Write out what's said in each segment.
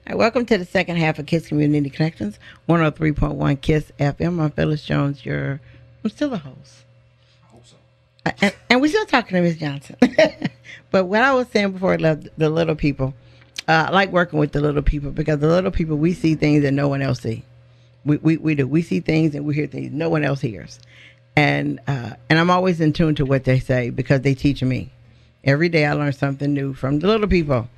Hi, welcome to the second half of Kiss Community Connections, 103.1 Kiss FM. I'm Phyllis Jones. I'm still the host. I hope so. And we're still talking to Miss Johnson. But what I was saying before I left, the little people, I like working with the little people because the little people, we see things that no one else see. We do. We see things and we hear things no one else hears. And I'm always in tune to what they say because they teach me. Every day I learn something new from the little people.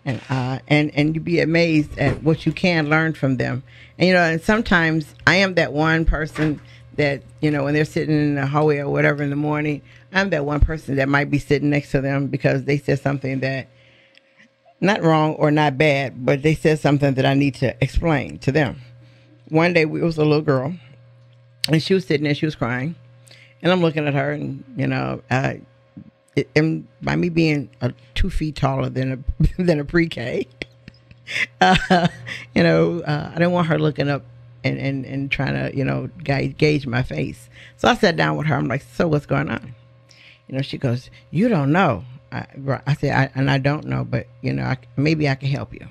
And you'd be amazed at what you can learn from them. And, and sometimes I am that one person that, when they're sitting in the hallway or whatever in the morning, I'm that one person that might be sitting next to them because they said something that, not wrong or not bad, but they said something that I need to explain to them. One day, it was a little girl, and she was sitting there, she was crying. And I'm looking at her, and, and by me being 2 feet taller than a pre-K, I didn't want her looking up and trying to, gauge my face. So I sat down with her. I'm like, so what's going on? She goes, you don't know. I said, I don't know, but, maybe I can help you.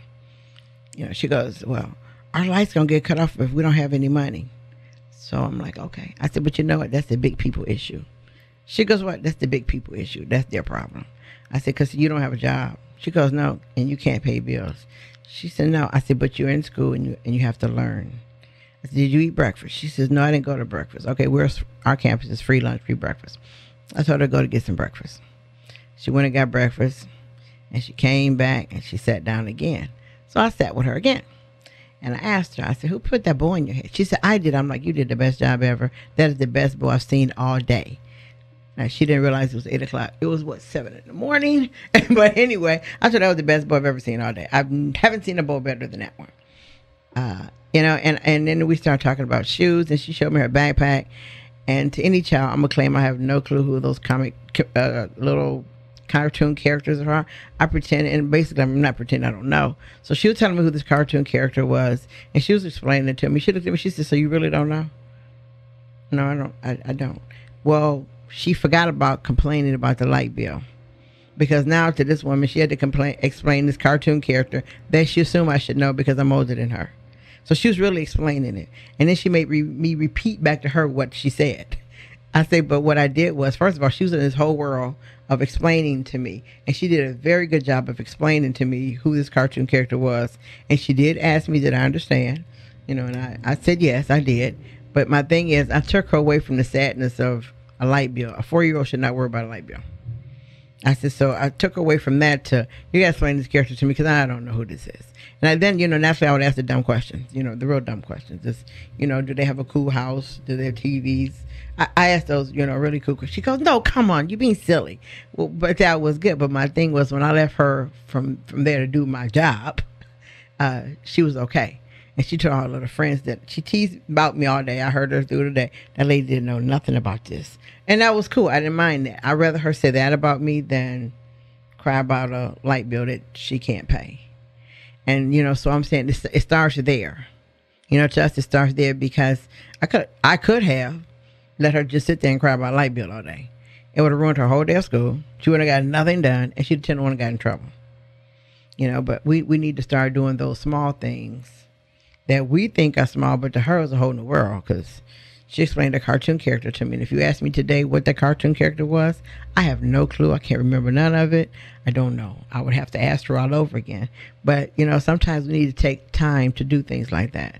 She goes, well, our light's going to get cut off if we don't have any money. So I'm like, okay. I said, but you know what? That's the big people issue. She goes, what? That's the big people issue. That's their problem. I said, because you don't have a job. She goes, no, and you can't pay bills. She said, no. I said, but you're in school and you have to learn. I said, did you eat breakfast? She says, no, I didn't go to breakfast. Okay, our campus is free lunch, free breakfast. I told her to go to get some breakfast. She went and got breakfast, and she came back, and she sat down again. So I sat with her again. And I asked her, I said, who put that bow in your head? She said, I did. I'm like, you did the best job ever. That is the best bow I've seen all day. Now, she didn't realize it was 8 o'clock. It was, 7 in the morning? But anyway, I thought that was the best bow I've ever seen all day. I haven't seen a bow better than that one. And then we started talking about shoes, and she showed me her backpack. And to any child, I'm going to claim I have no clue who those little cartoon characters are. I pretend, and basically I'm not pretending I don't know. So she was telling me who this cartoon character was, and she was explaining it to me. She looked at me, she said, so you really don't know? No, I don't. Well, she forgot about complaining about the light bill. Because now to this woman, she had to explain this cartoon character that she assumed I should know because I'm older than her. So she was really explaining it. And then she made me repeat back to her what she said. I say, but what I did was, first of all, she was in this whole world of explaining to me. And she did a very good job of explaining to me who this cartoon character was. And she did ask me, did I understand? And I said, yes, I did. But my thing is, I took her away from the sadness of a light bill. A 4-year-old should not worry about a light bill. I said, so I took away from that to, you got to explain this character to me because I don't know who this is. And then, naturally I would ask the dumb questions, the real dumb questions. Just, do they have a cool house? Do they have TVs? I asked those, really cool questions. She goes, no, come on, you're being silly. Well, but that was good. But my thing was when I left her from there to do my job, she was okay. And she told all her little friends that she teased about me all day. I heard her through the day. That lady didn't know nothing about this. And that was cool. I didn't mind that. I'd rather her say that about me than cry about a light bill that she can't pay. And, so I'm saying it starts there. To us, it starts there because I could have let her just sit there and cry about a light bill all day. It would have ruined her whole day of school. She would have got nothing done, and she'd have got in trouble. But we need to start doing those small things that we think are small, but to her is a whole new world because she explained a cartoon character to me. And if you ask me today what that cartoon character was, I have no clue. I can't remember none of it. I don't know. I would have to ask her all over again. But, sometimes we need to take time to do things like that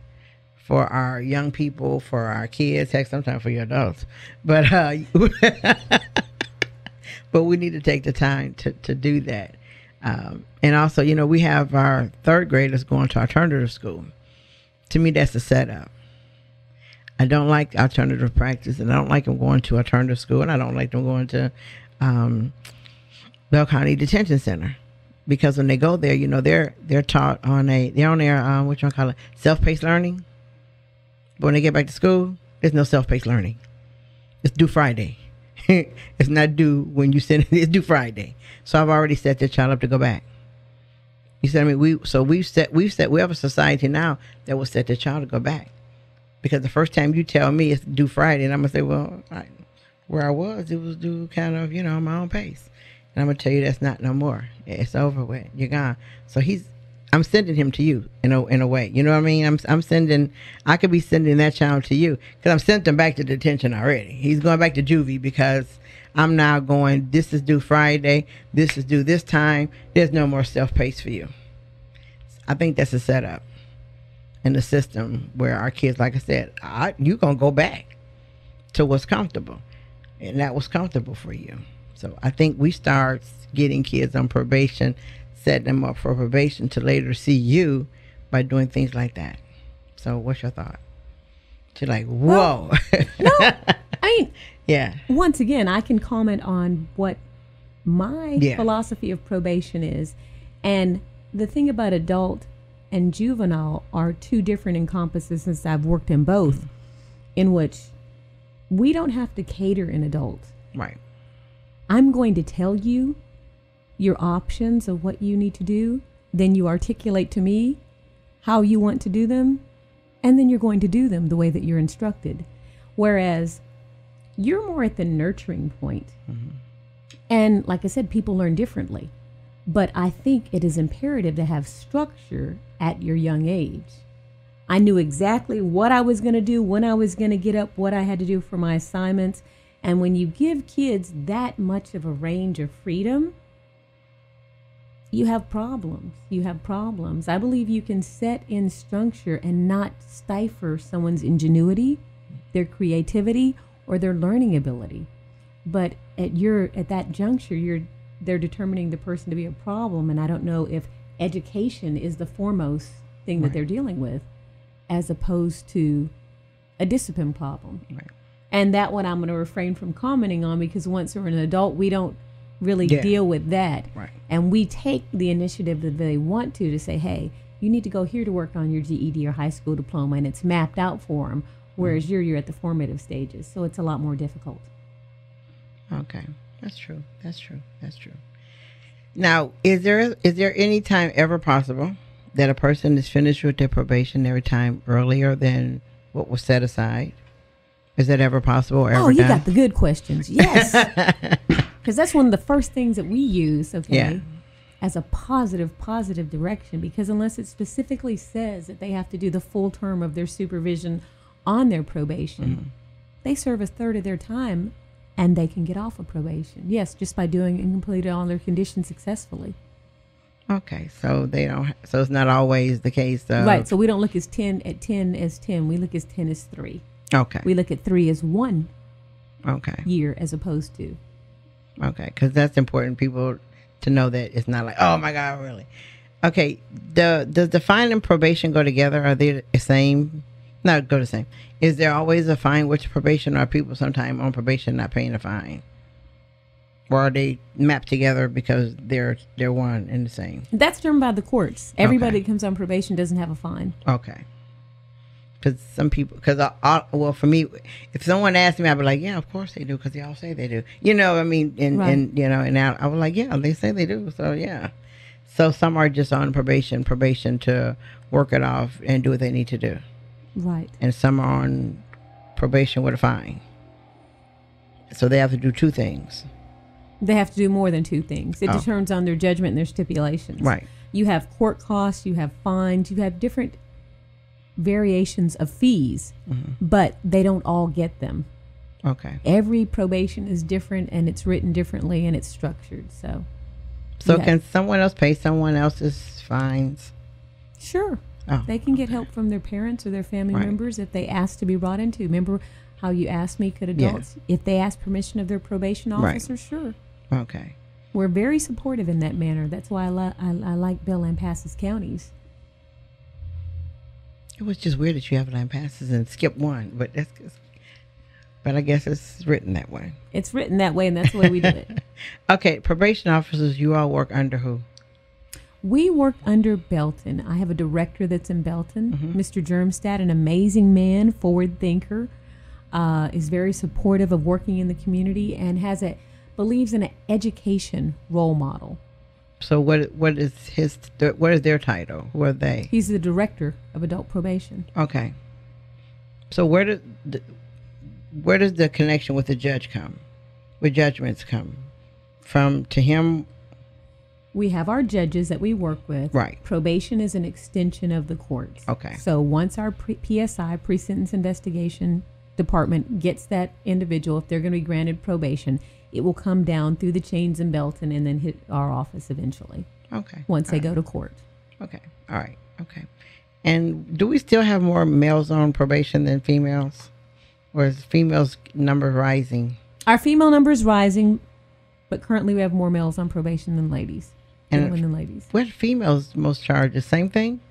for our young people, for our kids, heck, sometimes for your adults. But but we need to take the time to do that. And also, we have our 3rd graders going to alternative school. To me, that's a setup. I don't like alternative practice, and I don't like them going to alternative school, and I don't like them going to Bell County Detention Center because when they go there, they're taught on their self-paced learning. But when they get back to school, there's no self-paced learning. It's due Friday. It's not due when you send it. It's due Friday. So I've already set their child up to go back. You see what I mean? We have a society now that will set their child to go back. Because the first time you tell me it's due Friday, and I'm going to say, well, where I was, it was due kind of, my own pace. And I'm going to tell you that's not no more. It's over with. You're gone. So I'm sending him to you in a way. You know what I mean? I could be sending that child to you because I'm sent him back to detention already. He's going back to juvie because I'm now going, this is due Friday. This is due this time. There's no more self-paced for you. I think that's a setup in the system where our kids, like I said, you're going to go back to what's comfortable. And that was comfortable for you. So I think we start getting kids on probation, set them up for probation to later see you by doing things like that. So what's your thought? She's like, whoa. Well, no, I mean, yeah. Once again, I can comment on what my philosophy of probation is. And the thing about adult and juvenile are two different encompasses, since I've worked in both, in which we don't have to cater an adult. Right. I'm going to tell you your options of what you need to do, then you articulate to me how you want to do them, and then you're going to do them the way that you're instructed. Whereas you're more at the nurturing point. Mm-hmm. And like I said, people learn differently. But I think it is imperative to have structure at your young age. I knew exactly what I was going to do, when I was going to get up, what I had to do for my assignments. And when you give kids that much of a range of freedom, you have problems. I believe you can set in structure and not stifle someone's ingenuity, their creativity, or their learning ability. But at that juncture, they're determining the person to be a problem. And I don't know if education is the foremost thing that they're dealing with, as opposed to a discipline problem. Right. And that one I'm going to refrain from commenting on, because once we're an adult, we don't really deal with that. Right. And we take the initiative that they want to say, hey, you need to go here to work on your GED or high school diploma, and it's mapped out for them, whereas you're at the formative stages. So it's a lot more difficult. Okay. That's true. Now, is there any time ever possible that a person is finished with their probation every time earlier than what was set aside? Is that ever possible or ever done? Got the good questions. Yes. Because that's one of the first things that we use, as a positive direction. Because unless it specifically says that they have to do the full term of their supervision on their probation, they serve a third of their time and they can get off of probation. Yes, just by doing and completing all their conditions successfully. Okay, so it's not always the case. Right, so we don't look at 10 as 10. We look at 10 as 3. Okay. We look at 3 as 1 year as opposed to. Okay, because that's important, people to know that it's not like, oh my God, really. Okay, does the fine and probation go together? Are they the same? Not go the same. Is there always a fine with probation, or are people sometimes on probation not paying a fine? Or are they mapped together because they're one and the same? That's determined by the courts. Everybody that comes on probation doesn't have a fine. Okay. Because some people, well, for me, if someone asked me, I'd be like, yeah, of course they do, because they all say they do. You know, I mean, and I was like, yeah, they say they do. So, yeah. So some are just on probation to work it off and do what they need to do. Right. And some are on probation with a fine. So they have to do 2 things. They have to do more than 2 things. It determines on their judgment and their stipulations. Right. You have court costs, you have fines, you have different variations of fees, but they don't all get them. Okay. Every probation is different, and it's written differently, and it's structured. So can someone else pay someone else's fines? Sure. They can get help from their parents or their family members if they ask to be brought into. Remember how you asked me, could adults, if they ask permission of their probation officer, sure. Okay. We're very supportive in that manner. That's why I like Bell Lampasas counties. It was just weird that you have Lampasas and skip one, but I guess it's written that way. It's written that way, and that's the way we do it. Okay, probation officers, you all work under who? We work under Belton. I have a director that's in Belton, Mr. Germstad, an amazing man, forward thinker, is very supportive of working in the community, and believes in an education role model. So what is their title? Who are they? He's the director of adult probation. Okay. So where does the connection with the judge come? Where judgments come from to him? We have our judges that we work with. Right. Probation is an extension of the courts. Okay. So once our PSI, pre-sentence investigation department, gets that individual, if they're going to be granted probation, it will come down through the chains and belt and then hit our office eventually. Okay. Once they go to court. Okay. All right. Okay. And do we still have more males on probation than females? Or is females' number rising? Our female number is rising, but currently we have more males on probation than ladies. And Than ladies. What females most charged? The same thing?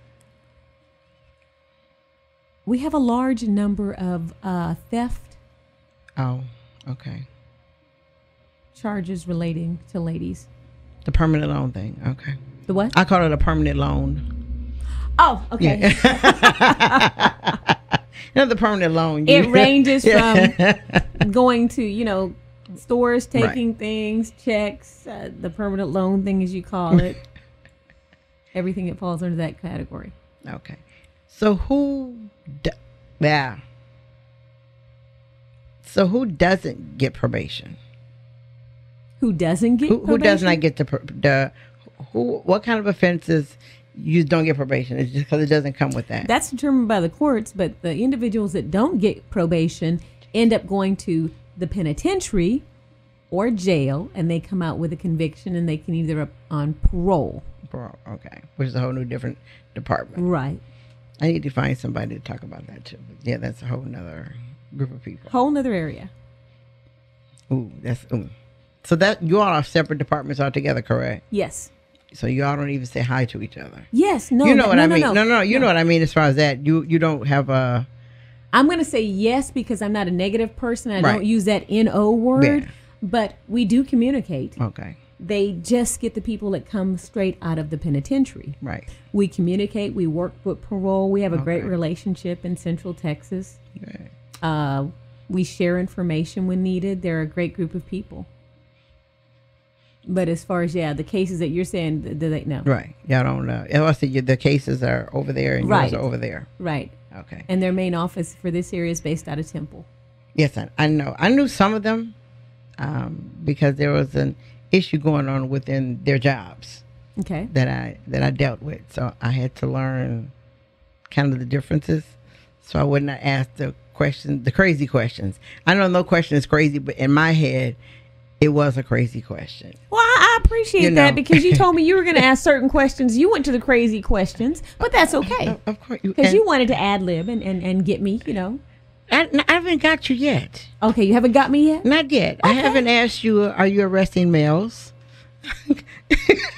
We have a large number of theft Oh, okay. charges relating to ladies. The permanent loan thing. Okay. The what? I call it a permanent loan. Oh, okay. Yeah. The permanent loan. It ranges from going to, stores, taking things, checks, the permanent loan thing, as you call it. Everything that falls under that category. Okay. So who doesn't get probation? Who doesn't get probation? Who does not get what kind of offenses you don't get probation? It's just because it doesn't come with that. That's determined by the courts, but the individuals that don't get probation end up going to the penitentiary or jail, and they come out with a conviction, and they can either on parole. Okay, which is a whole new different department. Right. I need to find somebody to talk about that too. But yeah, that's a whole nother group of people. Whole nother area. So that you all are separate departments altogether, correct? Yes. So you all don't even say hi to each other. Yes. No. You know what I mean? No. You know what I mean as far as that. You don't have a. I'm going to say yes because I'm not a negative person. I Right. don't use that NO word, Yeah. but we do communicate. Okay. They just get the people that come straight out of the penitentiary. Right. We communicate. We work with parole. We have a great Okay. relationship in Central Texas. Okay. We share information when needed. They're a great group of people. But as far as, the cases that you're saying, no. Right. Y'all don't know. I said the cases are over there and Right. yours are over there. Right. Okay. And their main office for this area is based out of Temple. Yes, I know. I knew some of them because there was an issue going on within their jobs Okay. that I dealt with. So I had to learn kind of the differences. So I would not ask the crazy questions. I know no question is crazy, but in my head, it was a crazy question. Well, I appreciate that know. because you told me you were going to ask certain questions. You went to the crazy questions, but that's okay. Of course. Because you wanted to ad lib and get me, I haven't got you yet. Okay, you haven't got me yet? Not yet. I haven't asked you, are you arresting males?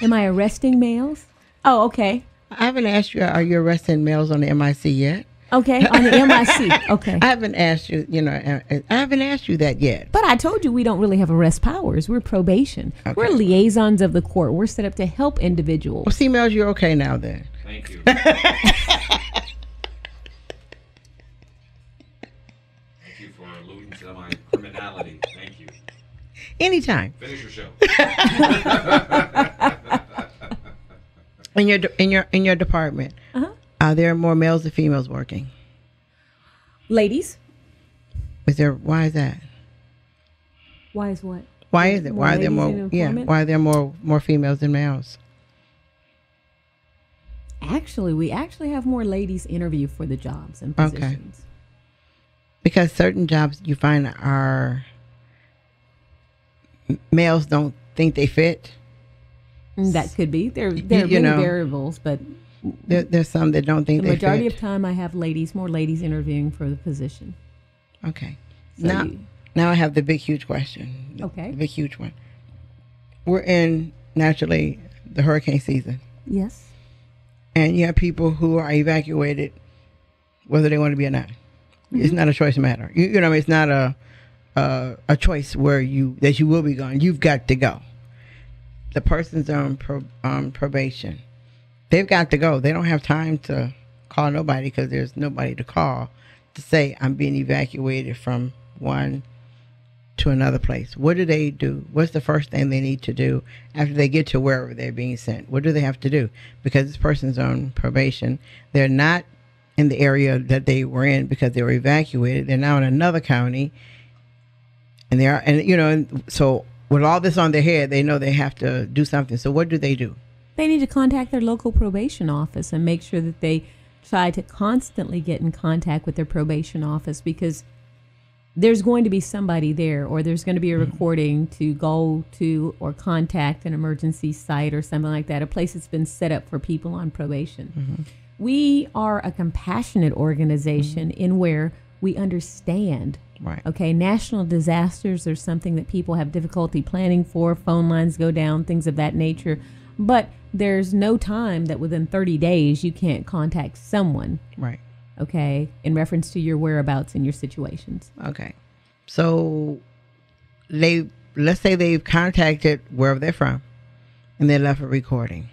Am I arresting males? Oh, okay. I haven't asked you, are you arresting males on the MIC yet? Okay, on the MIC. Okay. I haven't asked you, I haven't asked you that yet. But I told you we don't really have arrest powers. We're probation. Okay. We're liaisons of the court. We're set up to help individuals. Well, see, Mels, you're okay now then. Thank you. Thank you for alluding to my criminality. Thank you. Anytime. Finish your show. In your department, are there more males than females working? Ladies? Why is that? Why is what? Why is it? More Why are there ladies more? in Yeah. employment? Why are there more females than males? Actually, we have more ladies interview for the jobs and positions. Because certain jobs you find are males don't think they fit. That could be. There are many variables, but There's some that don't think the they majority fit. of time I have more ladies interviewing for the position. Okay. So Now I have the big huge question. Okay. The big huge one. We're in naturally the hurricane season, Yes. and you have people who are evacuated, whether they want to be or not. It's not a choice matter. You know, what I mean, it's not a choice that you will be gone. You've got to go. The person's on probation. They've got to go. They don't have time to call nobody because there's nobody to call to say I'm being evacuated from one to another place. What do they do? What's the first thing they need to do after they get to wherever they're being sent? What do they have to do? Because this person's on probation. They're not in the area that they were in because they were evacuated. They're now in another county. So with all this on their head, they know they have to do something. So what do? They need to contact their local probation office and make sure that they try to constantly get in contact with their probation office, because there's going to be somebody there, or there's going to be a recording to go to or contact an emergency site or something like that, a place that's been set up for people on probation. We are a compassionate organization in where we understand. Right. Okay, national disasters are something that people have difficulty planning for. Phone lines go down, things of that nature. But there's no time that within 30 days you can't contact someone. Right. Okay, in reference to your whereabouts and your situations. Okay. So let's say they've contacted wherever they're from and they left a recording.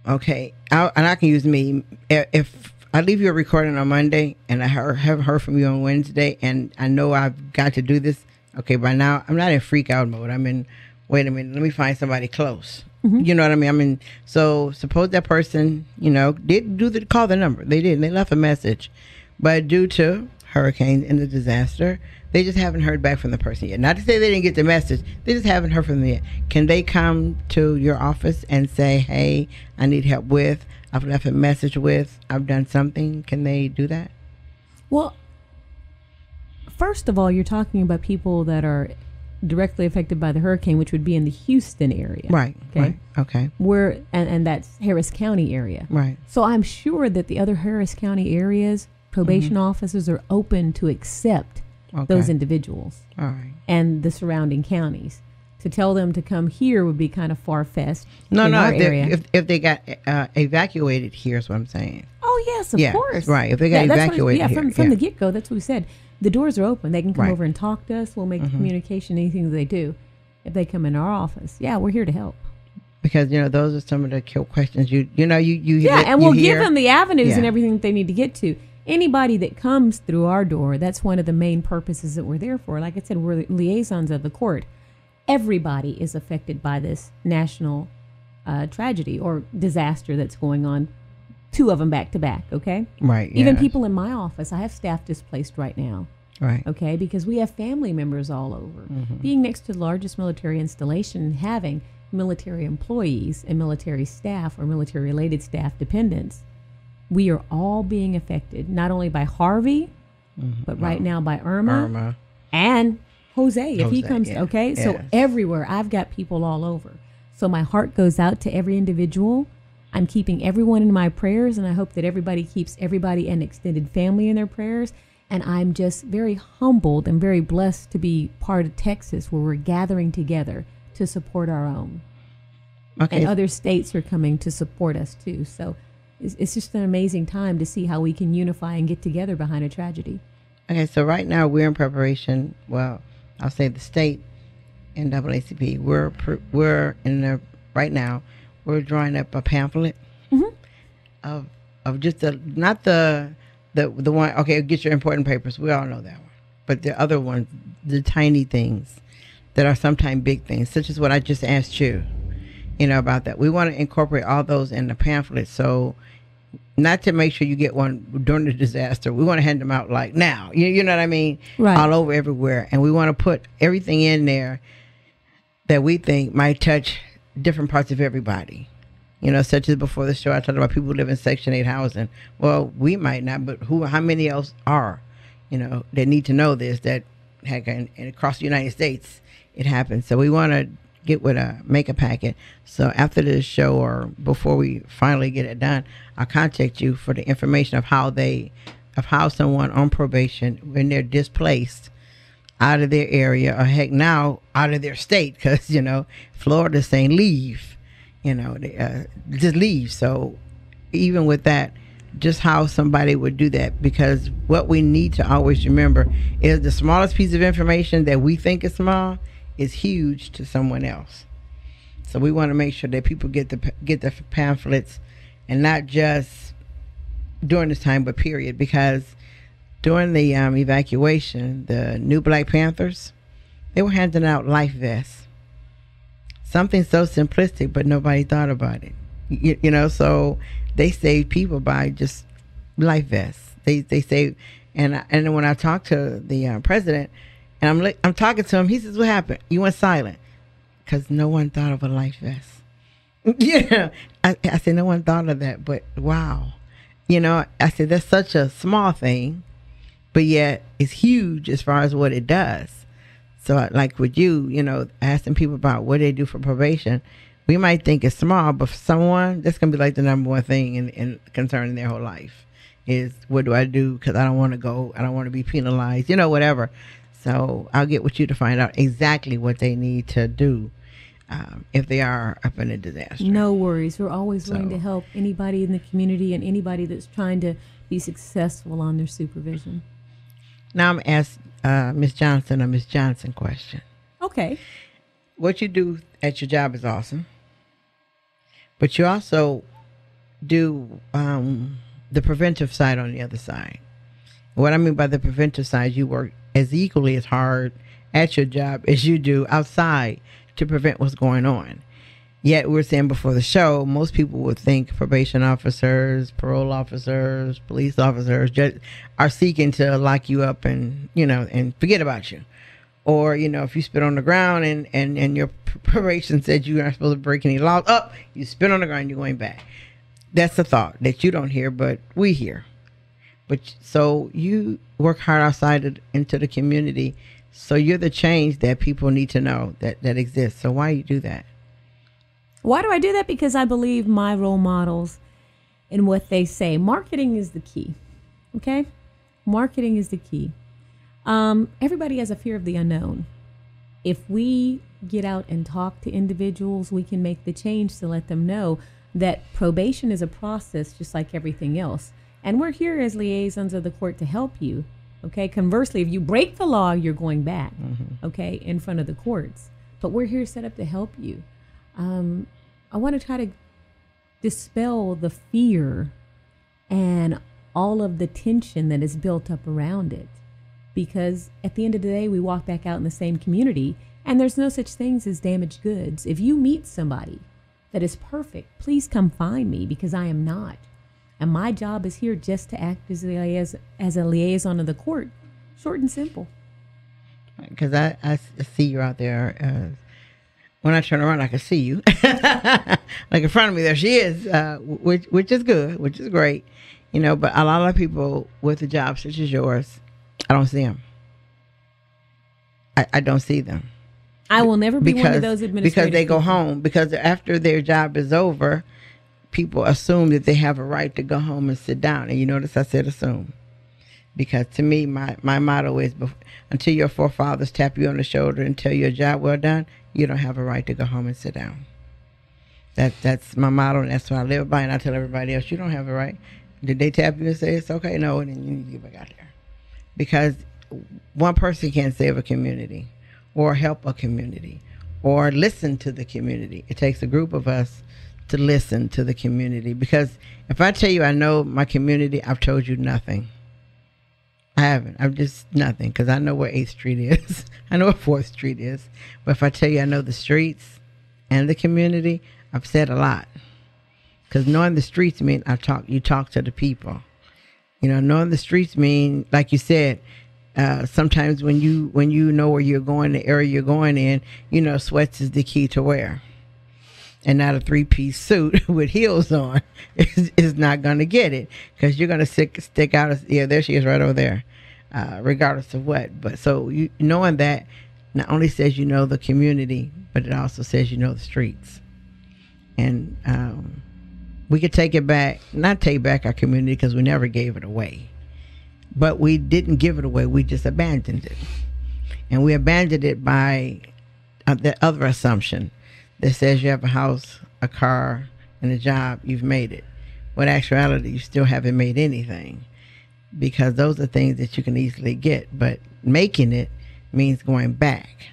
Okay. I can use me. If I leave you a recording on Monday and I haven't heard from you on Wednesday and I know I've got to do this, okay, by now I'm not in freak out mode. I'm in, wait a minute, let me find somebody close. You know what I mean? I mean, so suppose that person, did call the number. They did. And they left a message. But due to hurricanes and the disaster, they just haven't heard back from the person yet. Not to say they didn't get the message. They just haven't heard from them yet. Can they come to your office and say, hey, I need help with, I've left a message with, I've done something? Can they do that? Well, first of all, you're talking about people that are directly affected by the hurricane, which would be in the Houston area. Right. Okay. Right. Okay. And that's Harris County area. Right. So I'm sure that the other Harris County areas, probation officers are open to accept those individuals. All right. And the surrounding counties. To tell them to come here would be kind of far-fetched. No, area. if they got evacuated here is what I'm saying. Oh, yes, of course. Right. If they got evacuated here. From the get-go, that's what we said. The doors are open. They can come Right. over and talk to us. We'll make the communication, anything that they do. If they come in our office, we're here to help. Because, those are some of the questions you and we'll give them the avenues and Yeah. everything that they need to get to. Anybody that comes through our door, that's one of the main purposes that we're there for. Like I said, we're liaisons of the court. Everybody is affected by this national tragedy or disaster that's going on. 2 of them back to back, okay? Right. Even yes. people in my office, I have staff displaced right now. Right. Okay, because we have family members all over. Being next to the largest military installation and having military employees and military staff or military-related staff dependents, we are all being affected, not only by Harvey, but right now by Irma. And Jose, if he comes, okay? Yes. So everywhere, I've got people all over. So my heart goes out to every individual. I'm keeping everyone in my prayers, and I hope that everybody keeps everybody and extended family in their prayers. And I'm just very humbled and very blessed to be part of Texas, where we're gathering together to support our own. Okay. And other states are coming to support us too. So it's just an amazing time to see how we can unify and get together behind a tragedy. Okay, so right now we're in preparation. Well, I'll say the state NAACP. We're in the right now. We're drawing up a pamphlet of just not the one. Okay, get your important papers. We all know that one, but the other ones, the tiny things that are sometimes big things, such as what I just asked you. About that. We want to incorporate all those in the pamphlet. So, not to make sure you get one during the disaster. We want to hand them out like now. You know what I mean? Right. All over everywhere, and we want to put everything in there that we think might touch different parts of everybody. Such as before the show, I talked about people who live in Section 8 housing. Well, we might not, but how many else are, that need to know this, that heck, and across the United States, it happens. So we want to make a packet. So after this show or before we finally get it done, I'll contact you for the information of how someone on probation, when they're displaced out of their area, or heck now out of their state, because Florida's saying leave, just leave. So even with that, just how somebody would do that, because what we need to always remember is the smallest piece of information that we think is small is huge to someone else. So we want to make sure that people get the pamphlets, and not just during this time, but period. Because during the evacuation, the new Black Panthers, they were handing out life vests. Something so simplistic, but nobody thought about it. So they saved people by just life vests. They saved, and when I talked to the president, And I'm talking to him. He says, "What happened? You went silent." Because no one thought of a life vest. Yeah, I said no one thought of that, but wow, I said that's such a small thing, but yet it's huge as far as what it does. So like with you, asking people about what they do for probation, we might think it's small, but for someone that's gonna be like the number one thing in concerning their whole life is what do I do because I don't want to go, I don't want to be penalized, whatever. So I'll get with you to find out exactly what they need to do. If they are up in a disaster. No worries. We're always willing to help anybody in the community and anybody that's trying to be successful on their supervision. Now I'm asked Miss Johnson a Miss Johnson question. Okay. What you do at your job is awesome, but you also do the preventive side on the other side. What I mean by the preventive side, you work as equally as hard at your job as you do outside to prevent what's going on. Yet we're saying before the show, most people would think probation officers, parole officers, police officers are seeking to lock you up and and forget about you. Or if you spit on the ground and your probation said you're not supposed to break any laws, you spit on the ground, you're going back. That's the thought that you don't hear, but we hear. But so you work hard outside into the community. So you're the change that people need to know that exists. So why do you do that? Why do I do that? Because I believe my role models and what they say. Marketing is the key. Okay? Marketing is the key. Everybody has a fear of the unknown. If we get out and talk to individuals, we can make the change to let them know that probation is a process just like everything else. And we're here as liaisons of the court to help you. Okay. Conversely, if you break the law, you're going back, okay, in front of the courts. But we're here set up to help you. I want to try to dispel the fear and all of the tension that is built up around it. Because at the end of the day, we walk back out in the same community, and there's no such things as damaged goods. If you meet somebody that is perfect, please come find me, because I am not. And my job is here just to act as a liaison of the court. Short and simple. Because I see you out there. When I turn around, I can see you. Like in front of me, there she is, which is good, which is great. But a lot of people with a job such as yours, I don't see them. I don't see them. I will never be one of those administrators. Because they go home. Because after their job is over, people assume that they have a right to go home and sit down. And you notice I said assume. Because to me, my motto is, until your forefathers tap you on the shoulder and tell you a job well done, you don't have a right to go home and sit down. That's my motto, and that's what I live by. And I tell everybody else, you don't have a right. Did they tap you and say it's okay? No, then you need to get back out there. Because one person can't save a community or help a community or listen to the community. It takes a group of us to listen to the community. Because if I tell you I know my community, I've told you nothing. I haven't. I'm just nothing, because I know where 8th Street is. I know where 4th Street is. But if I tell you I know the streets and the community, I've said a lot. Because knowing the streets means you talk to the people. Knowing the streets mean, like you said, sometimes when you know where you're going, the area you're going in, sweats is the key to wear. And not a 3-piece suit with heels on is not going to get it, because you're going to stick out. There she is right over there, regardless of what. But so knowing that not only says you know the community, but it also says you know the streets. And we could not take back our community, because we never gave it away. But we didn't give it away. We just abandoned it. And we abandoned it by the other assumption that says you have a house, a car, and a job, you've made it. But in actuality, you still haven't made anything, because those are things that you can easily get. But making it means going back.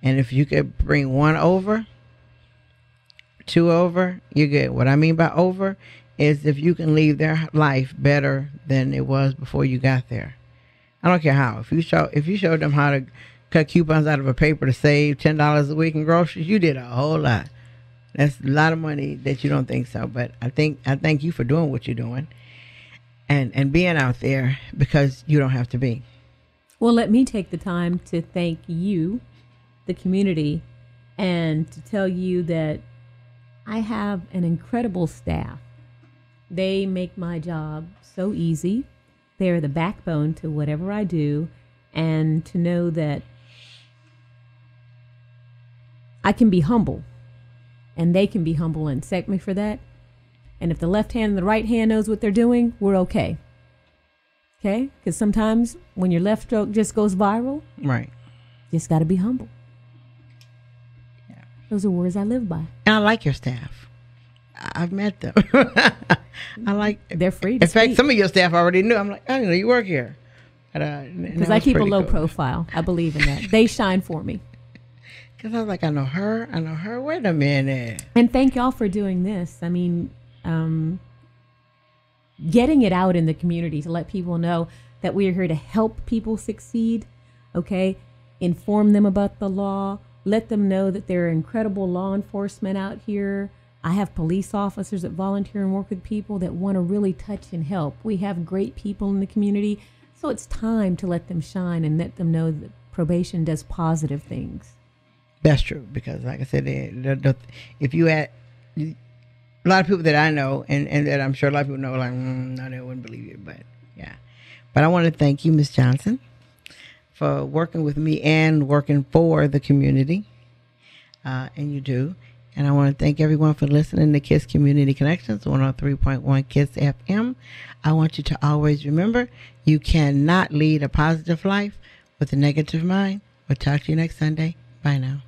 And if you could bring 1 over, 2 over, you're good. What I mean by over is if you can leave their life better than it was before you got there. I don't care how. If you showed them how to cut coupons out of a paper to save $10 a week in groceries, you did a whole lot. That's a lot of money that you don't think so. But I thank you for doing what you're doing and being out there, because you don't have to be. Well, let me take the time to thank you, the community, and to tell you that I have an incredible staff. They make my job so easy. They're the backbone to whatever I do, and to know that I can be humble and they can be humble and accept me for that. And if the left hand and the right hand knows what they're doing, we're okay. Okay? Because sometimes when your left stroke just goes viral, Right. just got to be humble. Yeah. Those are words I live by. And I like your staff. I've met them. I like. They're free to In fact, speak. some of your staff already knew. I'm like, I didn't know you work here. Because I keep a low profile. I believe in that. They shine for me. Because I was like, I know her. Wait a minute. And thank y'all for doing this. I mean, getting it out in the community to let people know that we are here to help people succeed. Okay. Inform them about the law. Let them know that there are incredible law enforcement out here. I have police officers that volunteer and work with people that want to really touch and help. We have great people in the community. So it's time to let them shine and let them know that probation does positive things. That's true. Because like I said, if you had a lot of people that I know and that I'm sure a lot of people know, like, no, they wouldn't believe you. But yeah. But I want to thank you, Ms. Johnson, for working with me and working for the community. And you do. And I want to thank everyone for listening to KISS Community Connections, 103.1 KISS FM. I want you to always remember, you cannot lead a positive life with a negative mind. We'll talk to you next Sunday. Bye now.